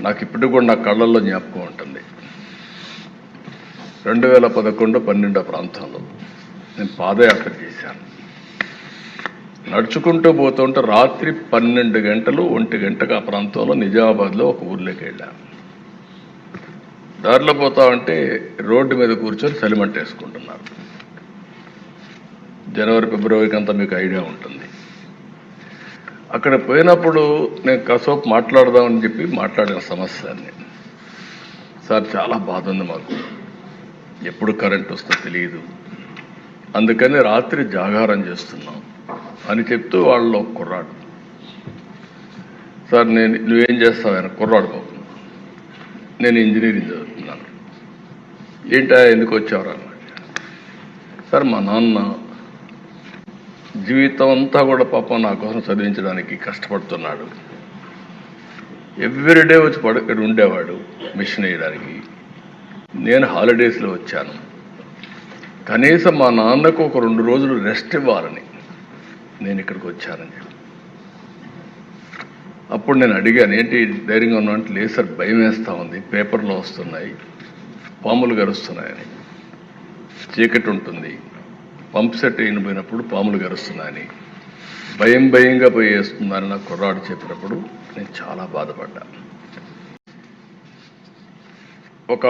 నాకు ఇప్పటికి కూడా నా కళ్ళల్లో జ్ఞాపకం ఉంటుంది. 2011-12 ప్రాంతంలో నేను పాదయాత్ర చేశాను. నడుచుకుంటూ పోతుంటే రాత్రి 12 గంటలు 1 గంటకు ఆ ప్రాంతంలో నిజామాబాద్లో ఒక ఊర్లోకి వెళ్ళాను. దారిలో పోతా ఉంటే రోడ్డు మీద కూర్చొని చలిమంట వేసుకుంటున్నారు. జనవరి ఫిబ్రవరికి అంతా మీకు ఐడియా ఉంటుంది. అక్కడ పోయినప్పుడు నేను కాసేపు మాట్లాడదామని చెప్పి మాట్లాడిన సమస్యని, సార్ చాలా బాధ ఉంది మాకు, ఎప్పుడు కరెంట్ వస్తుందో తెలియదు, అందుకని రాత్రి జాగారం చేస్తున్నాం అని చెప్తూ వాళ్ళలో కుర్రాడు, సార్ నువ్వేం చేస్తావు ఆయన కుర్రాడు బాబు, నేను ఇంజనీరింగ్ చదువుతున్నాను. ఏంటా ఎందుకు వచ్చావురా? సార్ మా నాన్న జీవితం అంతా కూడా పాపం నా కోసం చదివించడానికి కష్టపడుతున్నాడు. ఎవ్రీడే వచ్చి ఇక్కడ ఉండేవాడు మిషన్ వేయడానికి. నేను హాలిడేస్లో వచ్చాను. కనీసం మా నాన్నకు ఒక 2 రోజులు రెస్ట్ ఇవ్వాలని నేను ఇక్కడికి వచ్చానని చెప్పి. అప్పుడు నేను అడిగాను, ఏంటి ధైర్యంగా ఉన్నా అంటే, లేదు సార్ భయం వేస్తూ ఉంది, పేపర్లో వస్తున్నాయి, పాములు గరుస్తున్నాయని, చీకటి ఉంటుంది, పంప్ సెట్ అయిపోయినప్పుడు పాములు గరుస్తున్నాయని, భయంగా పోయి వేస్తుందని నాకు కుర్రాడు చెప్పినప్పుడు నేను చాలా బాధపడ్డాను. ఒక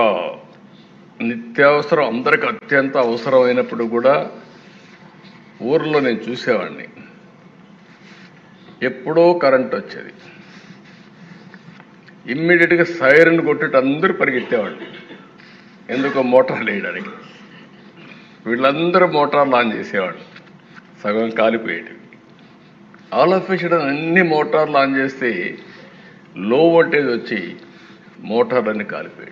నిత్యావసరం అందరికి అత్యంత అవసరమైనప్పుడు కూడా ఊర్లో నేను చూసేవాడిని, ఎప్పుడో కరెంట్ వచ్చేది, ఇమ్మీడియట్గా సైరన్ కొట్టేట అందరూ పరిగెత్తేవాళ్ళు, ఎందుకో మోటార్లు వేయడానికి. వీళ్ళందరూ మోటార్లు ఆన్ చేసేవాళ్ళు, సగం కాలిపోయేటివి. ఆల్ ఆఫ్ ఎ సడన్ అన్ని మోటార్లు ఆన్ చేస్తే లో వోల్టేజ్ వచ్చి మోటార్లన్నీ కాలిపోయేవి.